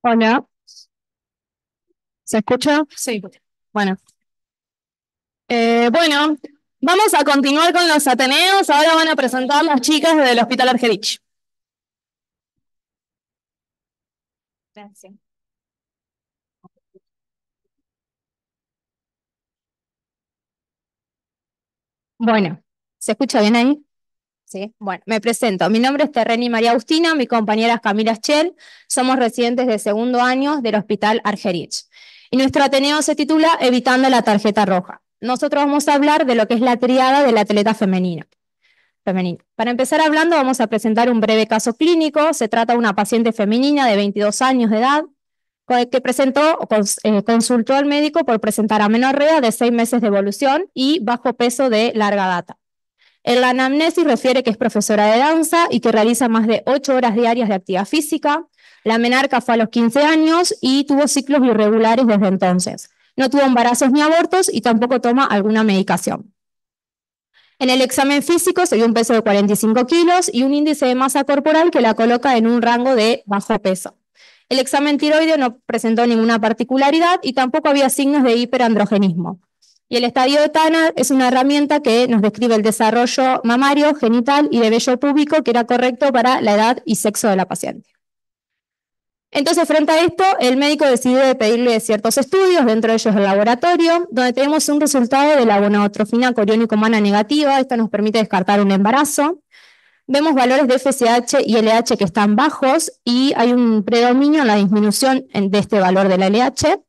Hola, ¿se escucha? Sí. Bueno, bueno, vamos a continuar con los Ateneos. Ahora van a presentar las chicas del Hospital Argerich. Gracias. Bueno, ¿se escucha bien ahí? Sí. Bueno, me presento. Mi nombre es Terreni María Agustina, mi compañera es Camila Schell. Somos residentes de segundo año del Hospital Argerich. Y nuestro Ateneo se titula Evitando la tarjeta roja. Nosotros vamos a hablar de lo que es la triada del atleta femenino. Para empezar hablando, vamos a presentar un breve caso clínico. Se trata de una paciente femenina de 22 años de edad que consultó al médico por presentar amenorrea de 6 meses de evolución y bajo peso de larga data. En la anamnesis refiere que es profesora de danza y que realiza más de 8 horas diarias de actividad física. La menarca fue a los 15 años y tuvo ciclos irregulares desde entonces. No tuvo embarazos ni abortos y tampoco toma alguna medicación. En el examen físico se dio un peso de 45 kilos y un índice de masa corporal que la coloca en un rango de bajo peso. El examen tiroideo no presentó ninguna particularidad y tampoco había signos de hiperandrogenismo. Y el estadio de Tanner es una herramienta que nos describe el desarrollo mamario, genital y de vello púbico que era correcto para la edad y sexo de la paciente. Entonces, frente a esto, el médico decidió pedirle ciertos estudios, dentro de ellos el laboratorio, donde tenemos un resultado de la gonadotrofina coriónico humana negativa. Esto nos permite descartar un embarazo. Vemos valores de FSH y LH que están bajos y hay un predominio en la disminución de este valor de la LH.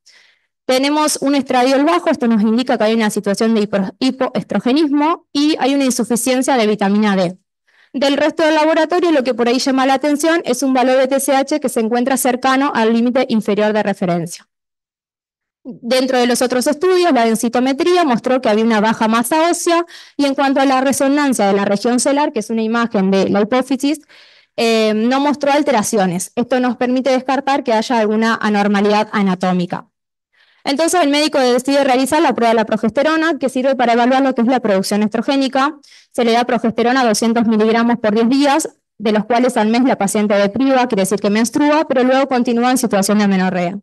Tenemos un estradiol bajo, esto nos indica que hay una situación de hipoestrogenismo y hay una insuficiencia de vitamina D. Del resto del laboratorio, lo que por ahí llama la atención es un valor de TSH que se encuentra cercano al límite inferior de referencia. Dentro de los otros estudios, la densitometría mostró que había una baja masa ósea y en cuanto a la resonancia de la región celular, que es una imagen de la hipófisis, no mostró alteraciones. Esto nos permite descartar que haya alguna anormalidad anatómica. Entonces el médico decide realizar la prueba de la progesterona, que sirve para evaluar lo que es la producción estrogénica. Se le da progesterona 200 miligramos por 10 días, de los cuales al mes la paciente depriva, quiere decir que menstrua, pero luego continúa en situación de amenorrea.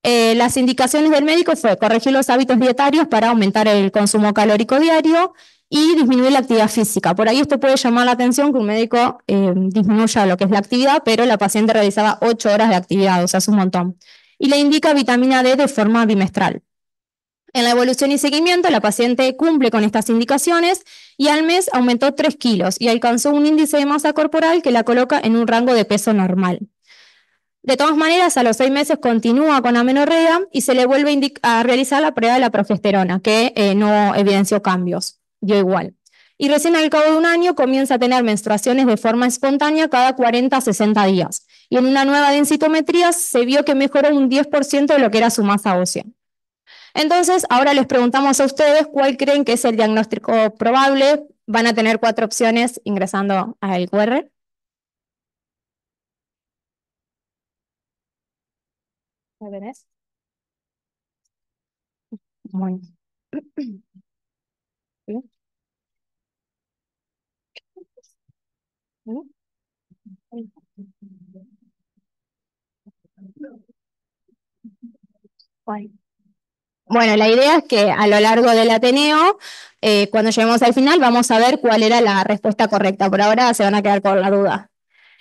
Las indicaciones del médico fue corregir los hábitos dietarios para aumentar el consumo calórico diario y disminuir la actividad física. Por ahí esto puede llamar la atención que un médico disminuya lo que es la actividad, pero la paciente realizaba 8 horas de actividad, o sea, es un montón. Y le indica vitamina D de forma bimestral. En la evolución y seguimiento, la paciente cumple con estas indicaciones y al mes aumentó 3 kilos y alcanzó un índice de masa corporal que la coloca en un rango de peso normal. De todas maneras, a los 6 meses continúa con amenorrea y se le vuelve a realizar la prueba de la progesterona, que no evidenció cambios, dio igual. Y recién al cabo de un año comienza a tener menstruaciones de forma espontánea cada 40 a 60 días. Y en una nueva densitometría se vio que mejoró un 10% de lo que era su masa ósea. Entonces, ahora les preguntamos a ustedes cuál creen que es el diagnóstico probable. Van a tener 4 opciones ingresando al QR. ¿Lo tenés? Bueno. Bueno, la idea es que a lo largo del Ateneo, cuando lleguemos al final, vamos a ver cuál era la respuesta correcta. Por ahora se van a quedar con la duda.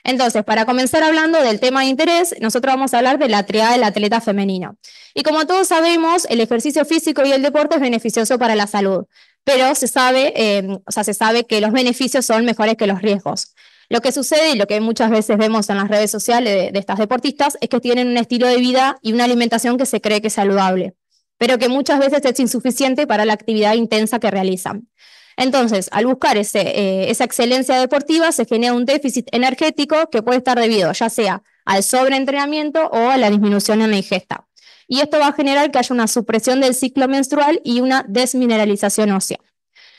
Entonces, para comenzar hablando del tema de interés, nosotros vamos a hablar de la triada del atleta femenino. Y como todos sabemos, el ejercicio físico y el deporte es beneficioso para la salud, pero se sabe que los beneficios son mejores que los riesgos. Lo que sucede y lo que muchas veces vemos en las redes sociales de estas deportistas es que tienen un estilo de vida y una alimentación que se cree que es saludable, pero que muchas veces es insuficiente para la actividad intensa que realizan. Entonces, al buscar esa excelencia deportiva, se genera un déficit energético que puede estar debido ya sea al sobreentrenamiento o a la disminución en la ingesta. Y esto va a generar que haya una supresión del ciclo menstrual y una desmineralización ósea.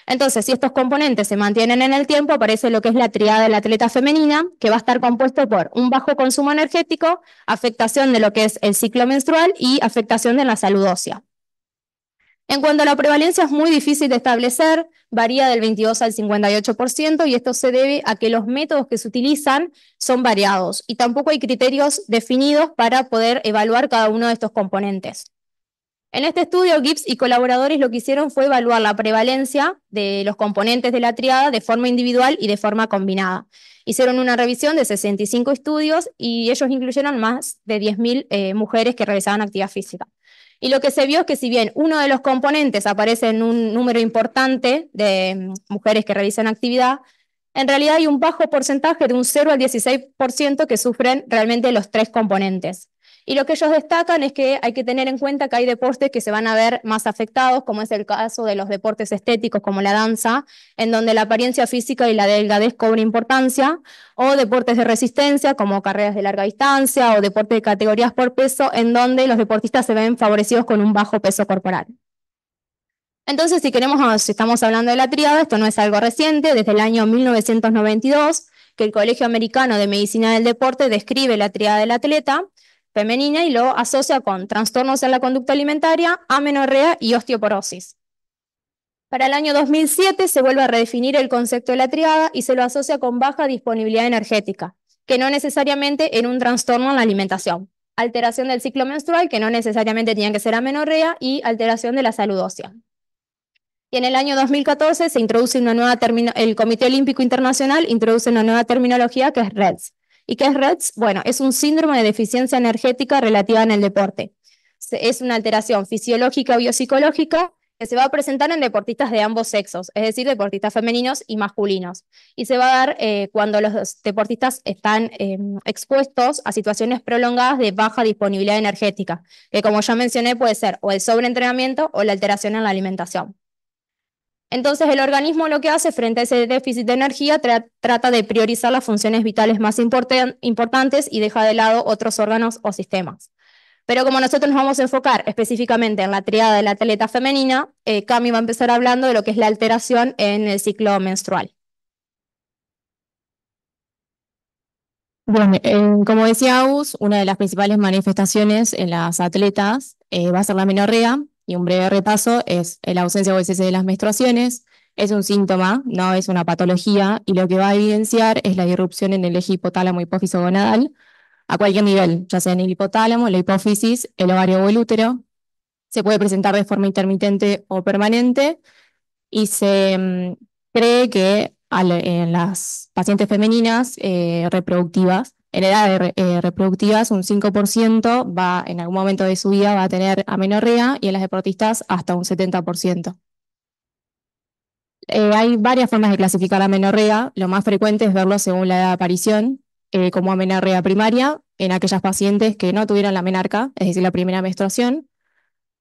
Entonces, si estos componentes se mantienen en el tiempo, aparece lo que es la triada de la atleta femenina, que va a estar compuesto por un bajo consumo energético, afectación de lo que es el ciclo menstrual y afectación de la salud ósea. En cuanto a la prevalencia, es muy difícil de establecer, varía del 22 al 58%, y esto se debe a que los métodos que se utilizan son variados y tampoco hay criterios definidos para poder evaluar cada uno de estos componentes. En este estudio, Gibbs y colaboradores lo que hicieron fue evaluar la prevalencia de los componentes de la triada de forma individual y de forma combinada. Hicieron una revisión de 65 estudios y ellos incluyeron más de 10.000 mujeres que realizaban actividad física. Y lo que se vio es que si bien uno de los componentes aparece en un número importante de mujeres que realizan actividad, en realidad hay un bajo porcentaje de un 0 al 16% que sufren realmente los tres componentes. Y lo que ellos destacan es que hay que tener en cuenta que hay deportes que se van a ver más afectados, como es el caso de los deportes estéticos como la danza, en donde la apariencia física y la delgadez cobran importancia, o deportes de resistencia como carreras de larga distancia o deportes de categorías por peso, en donde los deportistas se ven favorecidos con un bajo peso corporal. Entonces, si estamos hablando de la tríada, esto no es algo reciente, desde el año 1992, que el Colegio Americano de Medicina del Deporte describe la tríada del atleta femenina y lo asocia con trastornos en la conducta alimentaria, amenorrea y osteoporosis. Para el año 2007 se vuelve a redefinir el concepto de la triada y se lo asocia con baja disponibilidad energética, que no necesariamente en un trastorno en la alimentación. Alteración del ciclo menstrual, que no necesariamente tiene que ser amenorrea, y alteración de la salud ósea. Y en el año 2014 se introduce el Comité Olímpico Internacional introduce una nueva terminología que es REDS. ¿Y qué es REDS? Bueno, es un síndrome de deficiencia energética relativa en el deporte. Es una alteración fisiológica o biopsicológica que se va a presentar en deportistas de ambos sexos, es decir, deportistas femeninos y masculinos. Y se va a dar cuando los deportistas están expuestos a situaciones prolongadas de baja disponibilidad energética, que como ya mencioné puede ser o el sobreentrenamiento o la alteración en la alimentación. Entonces el organismo lo que hace frente a ese déficit de energía trata de priorizar las funciones vitales más importantes y deja de lado otros órganos o sistemas. Pero como nosotros nos vamos a enfocar específicamente en la triada de la atleta femenina, Cami va a empezar hablando de lo que es la alteración en el ciclo menstrual. Bueno, como decía Agus, una de las principales manifestaciones en las atletas va a ser la menorrea, y un breve repaso es la ausencia o el cese de las menstruaciones. Es un síntoma, no es una patología, y lo que va a evidenciar es la irrupción en el eje hipotálamo hipófiso gonadal a cualquier nivel, ya sea en el hipotálamo, la hipófisis, el ovario o el útero. Se puede presentar de forma intermitente o permanente, y se cree que en las pacientes femeninas reproductivas, en edad reproductivas, un 5% va, en algún momento de su vida va a tener amenorrea, y en las deportistas hasta un 70%. Hay varias formas de clasificar la amenorrea. Lo más frecuente es verlo según la edad de aparición, como amenorrea primaria en aquellas pacientes que no tuvieron la menarca, es decir, la primera menstruación,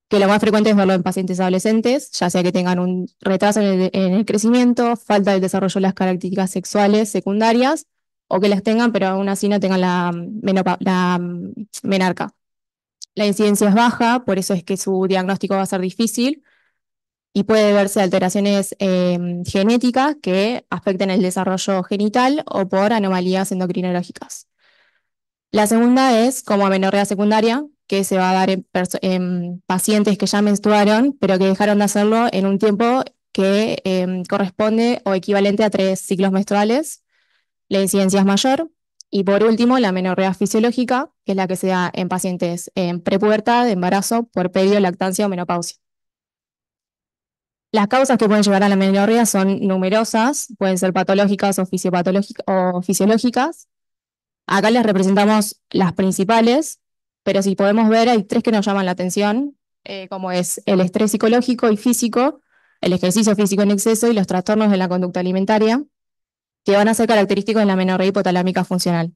que lo más frecuente es verlo en pacientes adolescentes, ya sea que tengan un retraso en el crecimiento, falta del desarrollo de las características sexuales secundarias, o que las tengan, pero aún así no tengan la menarca. La incidencia es baja, por eso es que su diagnóstico va a ser difícil, y puede verse alteraciones genéticas que afecten el desarrollo genital o por anomalías endocrinológicas. La segunda es como amenorrea secundaria, que se va a dar en pacientes que ya menstruaron, pero que dejaron de hacerlo en un tiempo que corresponde o equivalente a 3 ciclos menstruales. La incidencia es mayor. Y por último, la amenorrea fisiológica, que es la que se da en pacientes en prepubertad, embarazo, puerperio, lactancia o menopausia. Las causas que pueden llevar a la amenorrea son numerosas, pueden ser patológicas o fisiológicas. Acá les representamos las principales, pero si podemos ver, hay tres que nos llaman la atención, como es el estrés psicológico y físico, el ejercicio físico en exceso y los trastornos de la conducta alimentaria, que van a ser característicos de la amenorrea hipotalámica funcional.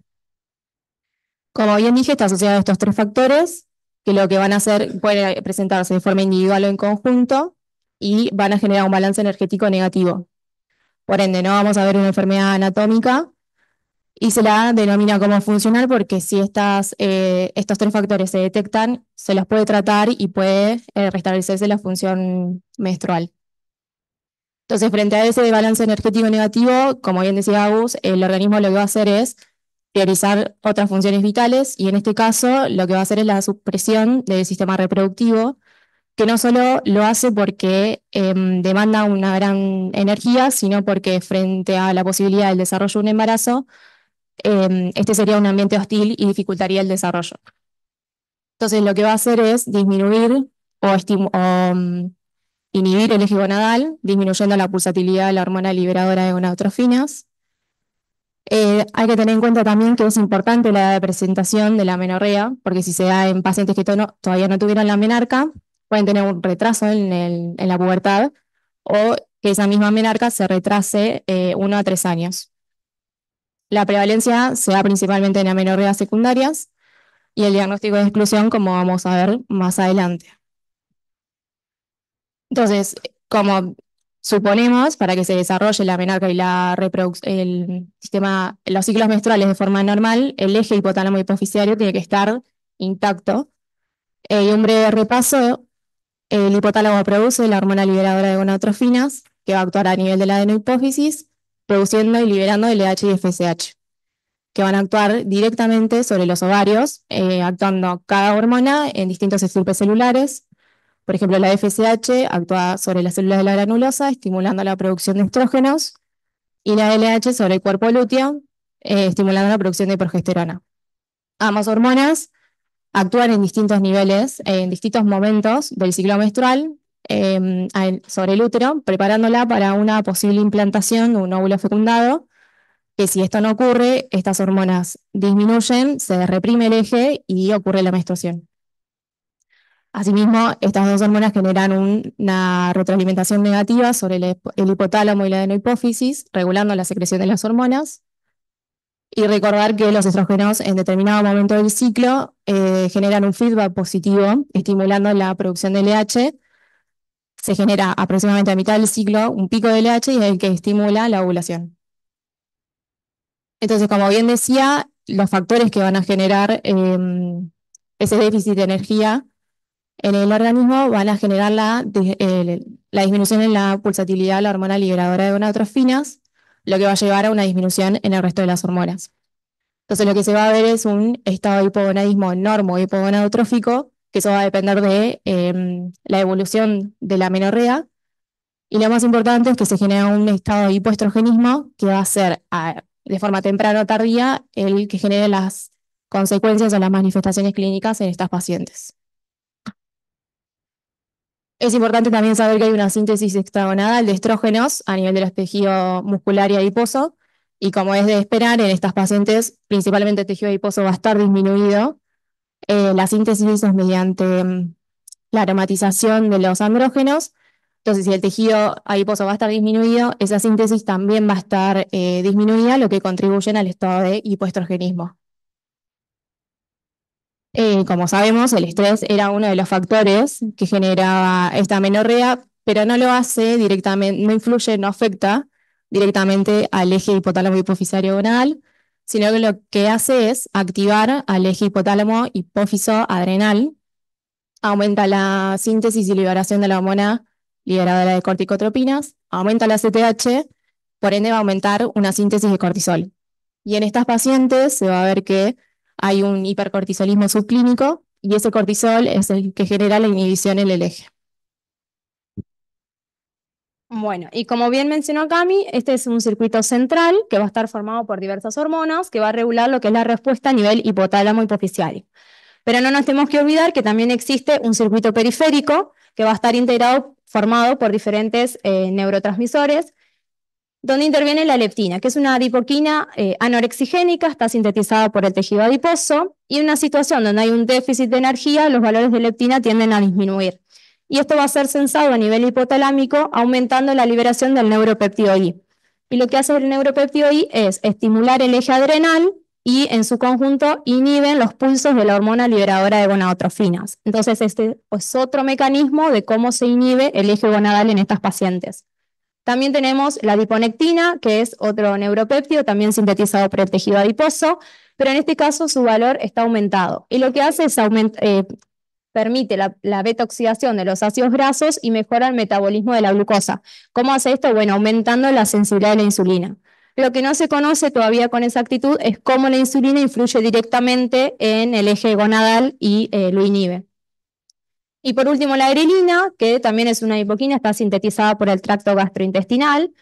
Como bien dije, está asociado a estos tres factores, que lo que van a hacer puede presentarse de forma individual o en conjunto, y van a generar un balance energético negativo. Por ende, no vamos a ver una enfermedad anatómica, y se la denomina como funcional porque si estos tres factores se detectan, se los puede tratar y puede restablecerse la función menstrual. Entonces, frente a ese balance energético negativo, como bien decía Agus, el organismo lo que va a hacer es priorizar otras funciones vitales, y en este caso lo que va a hacer es la supresión del sistema reproductivo, que no solo lo hace porque demanda una gran energía, sino porque frente a la posibilidad del desarrollo de un embarazo, este sería un ambiente hostil y dificultaría el desarrollo. Entonces, lo que va a hacer es disminuir o inhibir el eje gonadal, disminuyendo la pulsatilidad de la hormona liberadora de gonadotrofinas. Hay que tener en cuenta también que es importante la edad de presentación de la menorrea, porque si se da en pacientes que todavía no tuvieron la menarca, pueden tener un retraso en la pubertad o que esa misma menarca se retrase 1 a 3 años. La prevalencia se da principalmente en amenorreas secundarias y el diagnóstico de exclusión, como vamos a ver más adelante. Entonces, como suponemos, para que se desarrolle la menarca y el sistema, los ciclos menstruales de forma normal, el eje hipotálamo hipoficiario tiene que estar intacto. Y un breve repaso, el hipotálamo produce la hormona liberadora de gonadotrofinas, que va a actuar a nivel de la adenohipófisis, produciendo y liberando LH y FSH, que van a actuar directamente sobre los ovarios, actuando cada hormona en distintos estirpes celulares. Por ejemplo, la FSH actúa sobre las células de la granulosa, estimulando la producción de estrógenos, y la LH sobre el cuerpo lúteo, estimulando la producción de progesterona. Ambas hormonas actúan en distintos niveles, en distintos momentos del ciclo menstrual, sobre el útero, preparándola para una posible implantación de un óvulo fecundado, que si esto no ocurre, estas hormonas disminuyen, se reprime el eje y ocurre la menstruación. Asimismo, estas dos hormonas generan una retroalimentación negativa sobre el hipotálamo y la adenohipófisis, regulando la secreción de las hormonas. Y recordar que los estrógenos en determinado momento del ciclo generan un feedback positivo, estimulando la producción de LH. Se genera aproximadamente a mitad del ciclo un pico de LH y es el que estimula la ovulación. Entonces, como bien decía, los factores que van a generar ese déficit de energía en el organismo van a generar la disminución en la pulsatilidad de la hormona liberadora de gonadotrofinas, lo que va a llevar a una disminución en el resto de las hormonas. Entonces lo que se va a ver es un estado de hipogonadismo normo hipogonadotrófico, que eso va a depender de la evolución de la menorrea, y lo más importante es que se genera un estado de hipoestrogenismo que va a ser de forma temprana o tardía el que genere las consecuencias o las manifestaciones clínicas en estas pacientes. Es importante también saber que hay una síntesis extragonadal de estrógenos a nivel del tejido muscular y adiposo, y como es de esperar, en estas pacientes, principalmente el tejido adiposo va a estar disminuido. La síntesis es mediante la aromatización de los andrógenos. Entonces, si el tejido adiposo va a estar disminuido, esa síntesis también va a estar disminuida, lo que contribuye al estado de hipoestrogenismo. Como sabemos, el estrés era uno de los factores que generaba esta menorrea, pero no lo hace directamente, no influye, no afecta directamente al eje hipotálamo hipofisario gonadal, sino que lo que hace es activar al eje hipotálamo hipófiso adrenal, aumenta la síntesis y liberación de la hormona liberadora de corticotropinas, aumenta la CTH, por ende va a aumentar una síntesis de cortisol. Y en estas pacientes se va a ver que hay un hipercortisolismo subclínico y ese cortisol es el que genera la inhibición en el eje. Bueno, y como bien mencionó Cami, este es un circuito central que va a estar formado por diversas hormonas que va a regular lo que es la respuesta a nivel hipotálamo hipoficiario. Pero no nos tenemos que olvidar que también existe un circuito periférico que va a estar integrado, formado por diferentes neurotransmisores, donde interviene la leptina, que es una adipoquina anorexigénica, está sintetizada por el tejido adiposo, y en una situación donde hay un déficit de energía, los valores de leptina tienden a disminuir. Y esto va a ser sensado a nivel hipotalámico, aumentando la liberación del neuropéptido I. Y lo que hace el neuropéptido I es estimular el eje adrenal y en su conjunto inhiben los pulsos de la hormona liberadora de gonadotrofinas. Entonces este es otro mecanismo de cómo se inhibe el eje gonadal en estas pacientes. También tenemos la adiponectina, que es otro neuropéptido, también sintetizado por el tejido adiposo, pero en este caso su valor está aumentado. Y lo que hace es permite la beta-oxidación de los ácidos grasos y mejora el metabolismo de la glucosa. ¿Cómo hace esto? Bueno, aumentando la sensibilidad de la insulina. Lo que no se conoce todavía con exactitud es cómo la insulina influye directamente en el eje gonadal y lo inhibe. Y por último, la grelina, que también es una hipoquina, está sintetizada por el tracto gastrointestinal.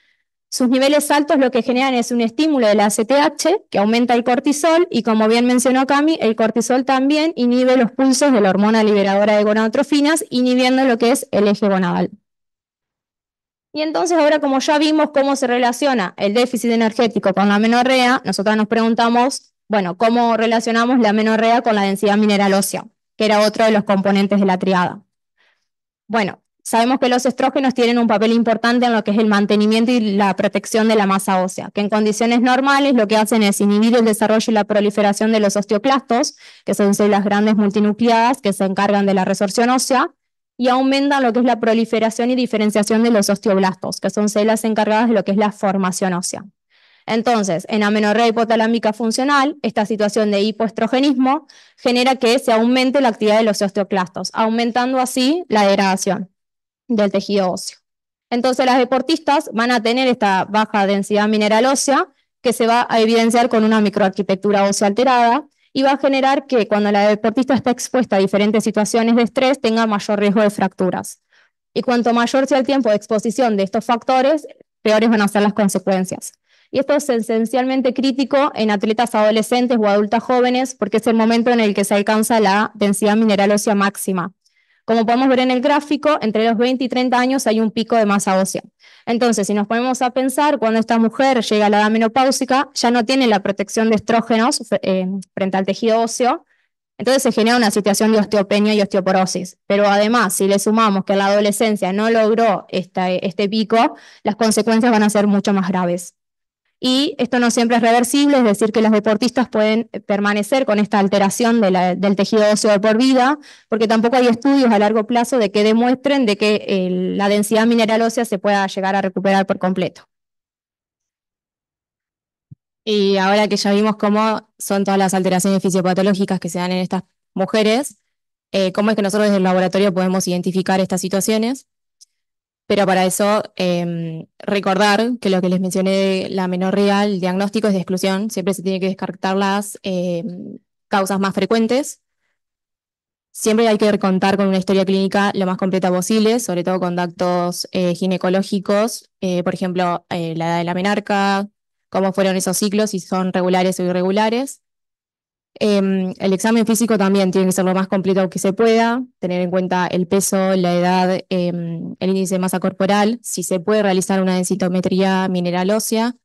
Sus niveles altos lo que generan es un estímulo del ACTH que aumenta el cortisol y como bien mencionó Cami, el cortisol también inhibe los pulsos de la hormona liberadora de gonadotrofinas, inhibiendo lo que es el eje gonadal. Y entonces ahora como ya vimos cómo se relaciona el déficit energético con la amenorrea, nosotros nos preguntamos, bueno, ¿cómo relacionamos la amenorrea con la densidad mineral ósea? Que era otro de los componentes de la triada. Bueno, sabemos que los estrógenos tienen un papel importante en lo que es el mantenimiento y la protección de la masa ósea, que en condiciones normales lo que hacen es inhibir el desarrollo y la proliferación de los osteoclastos, que son células grandes multinucleadas que se encargan de la resorción ósea, y aumentan lo que es la proliferación y diferenciación de los osteoblastos, que son células encargadas de lo que es la formación ósea. Entonces, en amenorrea hipotalámica funcional, esta situación de hipoestrogenismo genera que se aumente la actividad de los osteoclastos, aumentando así la degradación del tejido óseo. Entonces, las deportistas van a tener esta baja densidad mineral ósea que se va a evidenciar con una microarquitectura ósea alterada y va a generar que cuando la deportista está expuesta a diferentes situaciones de estrés tenga mayor riesgo de fracturas. Y cuanto mayor sea el tiempo de exposición de estos factores, peores van a ser las consecuencias. Y esto es esencialmente crítico en atletas adolescentes o adultas jóvenes porque es el momento en el que se alcanza la densidad mineral ósea máxima. Como podemos ver en el gráfico, entre los 20 y 30 años hay un pico de masa ósea. Entonces, si nos ponemos a pensar, cuando esta mujer llega a la edad menopáusica, ya no tiene la protección de estrógenos frente al tejido óseo, entonces se genera una situación de osteopenia y osteoporosis. Pero además, si le sumamos que en la adolescencia no logró este pico, las consecuencias van a ser mucho más graves. Y esto no siempre es reversible, es decir, que los deportistas pueden permanecer con esta alteración del tejido óseo de por vida, porque tampoco hay estudios a largo plazo de que demuestren de que la densidad mineral ósea se pueda llegar a recuperar por completo. Y ahora que ya vimos cómo son todas las alteraciones fisiopatológicas que se dan en estas mujeres, cómo es que nosotros desde el laboratorio podemos identificar estas situaciones. Pero para eso, recordar que lo que les mencioné de la amenorrea, el diagnóstico es de exclusión, siempre se tiene que descartar las causas más frecuentes. Siempre hay que contar con una historia clínica lo más completa posible, sobre todo con datos ginecológicos, por ejemplo, la edad de la menarca, cómo fueron esos ciclos, si son regulares o irregulares. El examen físico también tiene que ser lo más completo que se pueda, tener en cuenta el peso, la edad, el índice de masa corporal, si se puede realizar una densitometría mineral ósea,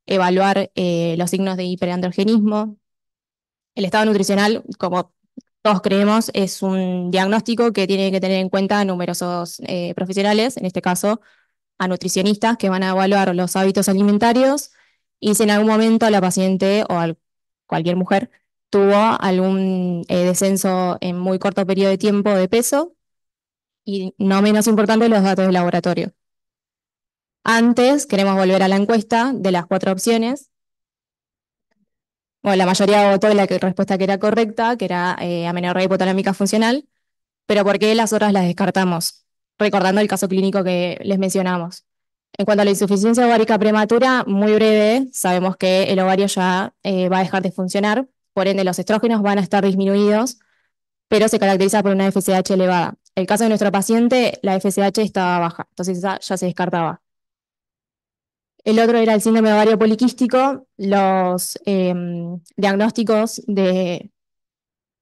evaluar los signos de hiperandrogenismo. El estado nutricional, como todos creemos, es un diagnóstico que tiene que tener en cuenta numerosos profesionales, en este caso a nutricionistas que van a evaluar los hábitos alimentarios y si en algún momento la paciente cualquier mujer tuvo algún descenso en muy corto periodo de tiempo de peso y no menos importante los datos de laboratorio. Antes queremos volver a la encuesta de las 4 opciones. Bueno, la mayoría votó la respuesta que era correcta, que era amenorrea hipotalámica funcional, pero ¿por qué las otras las descartamos? Recordando el caso clínico que les mencionamos. En cuanto a la insuficiencia ovárica prematura, muy breve, sabemos que el ovario ya va a dejar de funcionar, por ende los estrógenos van a estar disminuidos, pero se caracteriza por una FSH elevada. El caso de nuestro paciente, la FSH estaba baja, entonces esa ya se descartaba. El otro era el síndrome ovario poliquístico, los diagnósticos de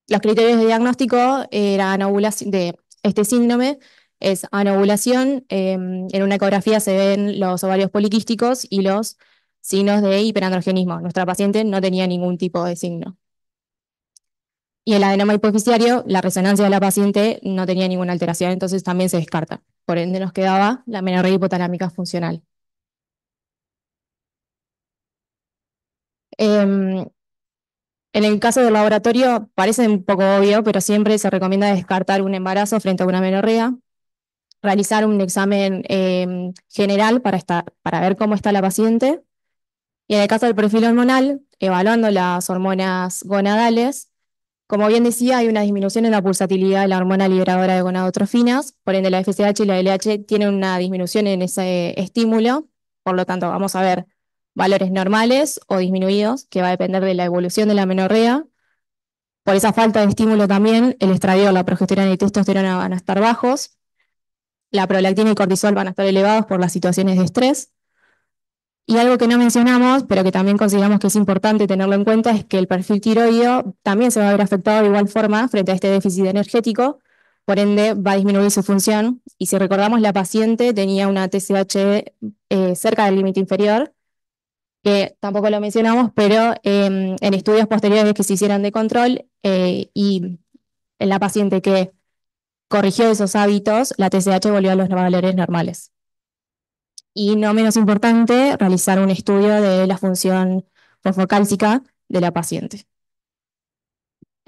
los criterios de diagnóstico eran ovulación de este síndrome, es anovulación, en una ecografía se ven los ovarios poliquísticos y los signos de hiperandrogenismo. Nuestra paciente no tenía ningún tipo de signo. Y el adenoma hipoficiario, la resonancia de la paciente no tenía ninguna alteración, entonces también se descarta. Por ende nos quedaba la amenorrea hipotalámica funcional. Em, En el caso del laboratorio parece un poco obvio, pero siempre se recomienda descartar un embarazo frente a una amenorrea, realizar un examen general para ver cómo está la paciente. Y en el caso del perfil hormonal, evaluando las hormonas gonadales, como bien decía, hay una disminución en la pulsatilidad de la hormona liberadora de gonadotrofinas, por ende la FSH y la LH tienen una disminución en ese estímulo, por lo tanto vamos a ver valores normales o disminuidos, que va a depender de la evolución de la menorrea. Por esa falta de estímulo también, el estradiol, la progesterona y testosterona van a estar bajos, la prolactina y cortisol van a estar elevados por las situaciones de estrés. Y algo que no mencionamos, pero que también consideramos que es importante tenerlo en cuenta, es que el perfil tiroideo también se va a ver afectado de igual forma frente a este déficit energético, por ende va a disminuir su función. Y si recordamos, la paciente tenía una TSH cerca del límite inferior, que tampoco lo mencionamos, pero en estudios posteriores que se hicieran de control y en la paciente que corrigió esos hábitos, la TSH volvió a los valores normales. Y no menos importante, realizar un estudio de la función fosfocálcica de la paciente.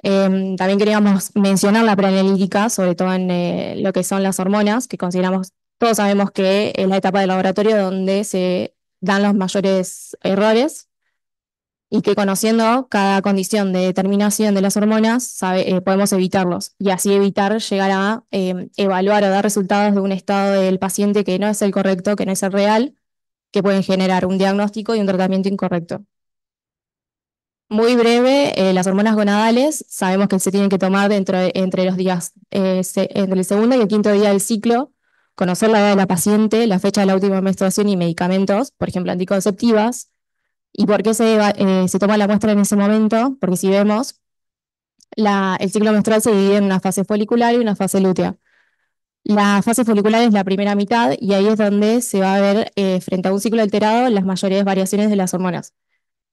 También queríamos mencionar la preanalítica, sobre todo en lo que son las hormonas, que consideramos, todos sabemos que es la etapa del laboratorio donde se dan los mayores errores y que conociendo cada condición de determinación de las hormonas podemos evitarlos y así evitar llegar a evaluar o dar resultados de un estado del paciente que no es el correcto, que no es el real, que pueden generar un diagnóstico y un tratamiento incorrecto. Muy breve, las hormonas gonadales sabemos que se tienen que tomar entre los días, entre el segundo y el quinto día del ciclo, conocer la edad de la paciente, la fecha de la última menstruación y medicamentos, por ejemplo, anticonceptivas. ¿Y por qué se toma la muestra en ese momento? Porque si vemos, el ciclo menstrual se divide en una fase folicular y una fase lútea. La fase folicular es la primera mitad y ahí es donde se va a ver, frente a un ciclo alterado, las mayores variaciones de las hormonas.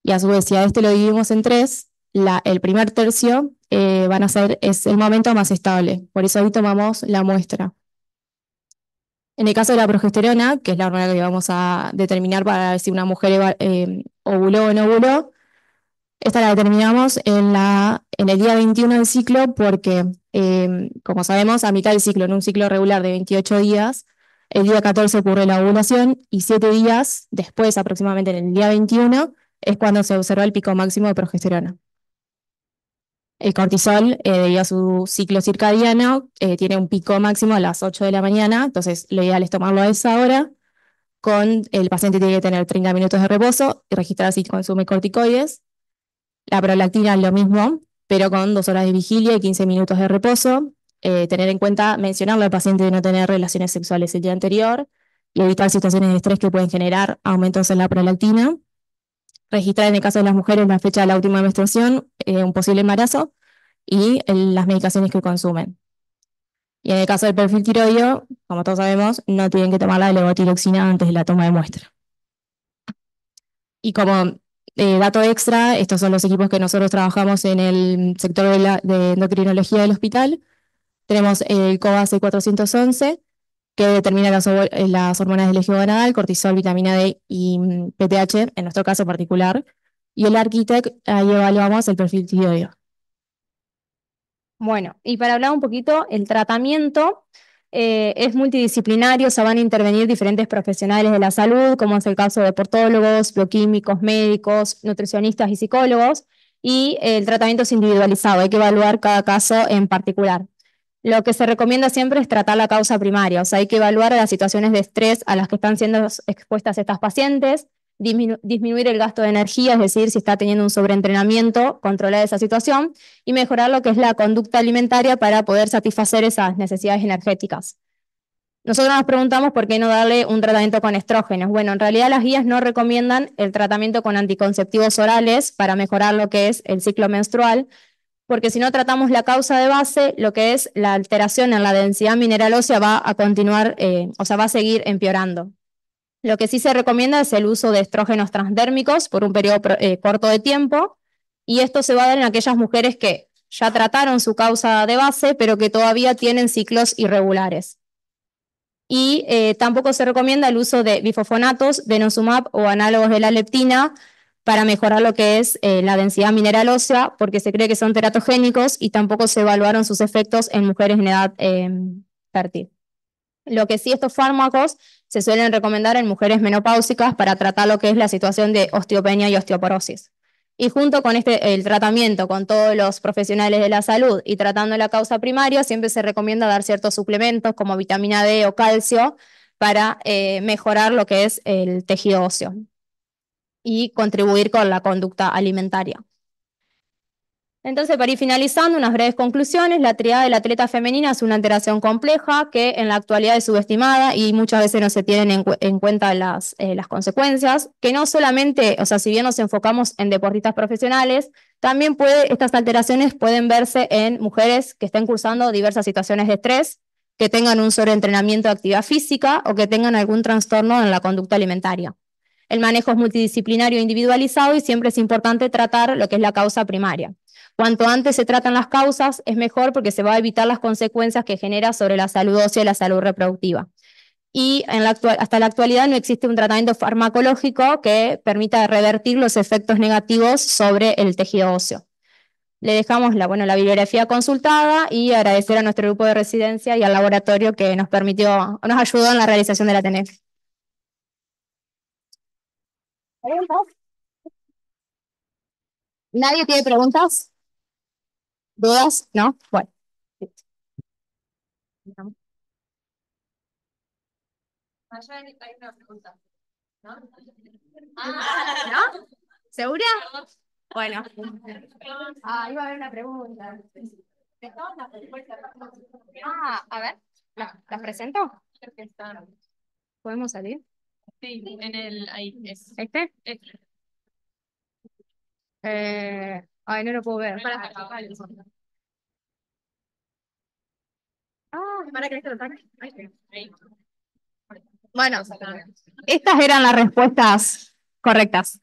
Y a su vez, si a este lo dividimos en tres, el primer tercio es el momento más estable. Por eso ahí tomamos la muestra. En el caso de la progesterona, que es la hormona que vamos a determinar para ver si una mujer ovuló o no ovuló, esta la determinamos en el día 21 del ciclo porque, como sabemos, a mitad del ciclo, en un ciclo regular de 28 días, el día 14 ocurre la ovulación y 7 días después, aproximadamente en el día 21, es cuando se observa el pico máximo de progesterona. El cortisol, debido a su ciclo circadiano, tiene un pico máximo a las 8 de la mañana, entonces lo ideal es tomarlo a esa hora. El paciente tiene que tener 30 minutos de reposo y registrar si consume corticoides. La prolactina es lo mismo, pero con 2 horas de vigilia y 15 minutos de reposo. Tener en cuenta, mencionarle al paciente de no tener relaciones sexuales el día anterior y evitar situaciones de estrés que pueden generar aumentos en la prolactina. Registrar en el caso de las mujeres la fecha de la última menstruación, un posible embarazo y las medicaciones que consumen. Y en el caso del perfil tiroideo, como todos sabemos, no tienen que tomar la levotiroxina antes de la toma de muestra. Y como dato extra, estos son los equipos que nosotros trabajamos en el sector de endocrinología del hospital. Tenemos el COBASE 411, que determina las hormonas del eje gonadal, cortisol, vitamina D y PTH, en nuestro caso particular. Y el Architect, ahí evaluamos el perfil tiroideo. Bueno, y para hablar un poquito, el tratamiento es multidisciplinario, o sea, van a intervenir diferentes profesionales de la salud, como es el caso de portólogos, bioquímicos, médicos, nutricionistas y psicólogos, y el tratamiento es individualizado, hay que evaluar cada caso en particular. Lo que se recomienda siempre es tratar la causa primaria, o sea, hay que evaluar las situaciones de estrés a las que están siendo expuestas estas pacientes, disminuir el gasto de energía, es decir, si está teniendo un sobreentrenamiento, controlar esa situación y mejorar lo que es la conducta alimentaria para poder satisfacer esas necesidades energéticas. Nosotros nos preguntamos por qué no darle un tratamiento con estrógenos. Bueno, en realidad las guías no recomiendan el tratamiento con anticonceptivos orales para mejorar lo que es el ciclo menstrual, porque si no tratamos la causa de base, lo que es la alteración en la densidad mineral ósea va a continuar, o sea, va a seguir empeorando. Lo que sí se recomienda es el uso de estrógenos transdérmicos por un periodo corto de tiempo, y esto se va a dar en aquellas mujeres que ya trataron su causa de base, pero que todavía tienen ciclos irregulares. Y tampoco se recomienda el uso de bifosfonatos, denosumab o análogos de la leptina para mejorar lo que es la densidad mineral ósea, porque se cree que son teratogénicos y tampoco se evaluaron sus efectos en mujeres en edad fértil. Lo que sí, estos fármacos se suelen recomendar en mujeres menopáusicas para tratar lo que es la situación de osteopenia y osteoporosis. Y junto con el tratamiento con todos los profesionales de la salud y tratando la causa primaria, siempre se recomienda dar ciertos suplementos como vitamina D o calcio para mejorar lo que es el tejido óseo y contribuir con la conducta alimentaria. Entonces, para ir finalizando, unas breves conclusiones. La triada de la atleta femenina es una alteración compleja que en la actualidad es subestimada y muchas veces no se tienen en cuenta las consecuencias, que no solamente, o sea, si bien nos enfocamos en deportistas profesionales, también estas alteraciones pueden verse en mujeres que estén cursando diversas situaciones de estrés, que tengan un sobreentrenamiento de actividad física o que tengan algún trastorno en la conducta alimentaria. El manejo es multidisciplinario e individualizado y siempre es importante tratar lo que es la causa primaria. Cuanto antes se tratan las causas, es mejor porque se va a evitar las consecuencias que genera sobre la salud ósea y la salud reproductiva. Y hasta la actualidad no existe un tratamiento farmacológico que permita revertir los efectos negativos sobre el tejido óseo. Le dejamos la bibliografía consultada y agradecer a nuestro grupo de residencia y al laboratorio que nos ayudó en la realización de la TNF. ¿Nadie tiene preguntas? ¿Dudas? ¿No? Bueno. Hay una pregunta. ¿No? ¿No? ¿Segura? Bueno. Iba a haber una pregunta. A ver, ¿las presento? ¿Podemos salir? Sí, en el ahí es. ¿Este? No lo puedo ver. Para que esto lo saque. Bueno, estas eran las respuestas correctas.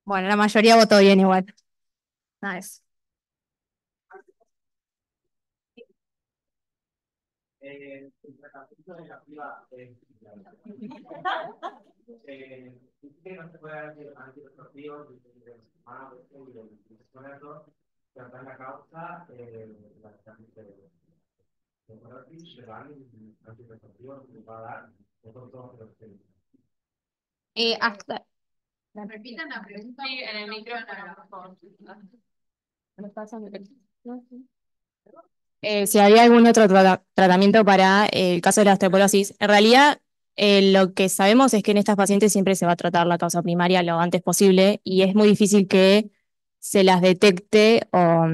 Bueno, la mayoría votó bien igual. Nice. El tratamiento negativa que no se puede hacer antidepresivos, tratar la causa, la se dan antidepresivos que va a dar, Hasta. Repitan la pregunta. Sí, en el micrófono, por favor. Si había algún otro tratamiento para el caso de la osteoporosis. En realidad, lo que sabemos es que en estas pacientes siempre se va a tratar la causa primaria lo antes posible y es muy difícil que se las detecte o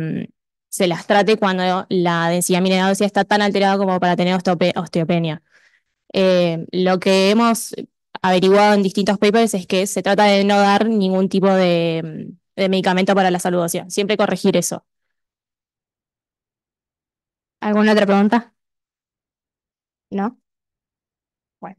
se las trate cuando la densidad mineral ósea está tan alterada como para tener osteopenia. Lo que hemos averiguado en distintos papers es que se trata de no dar ningún tipo de medicamento para la salud ósea, siempre corregir eso. ¿Alguna otra pregunta? ¿No? Bueno.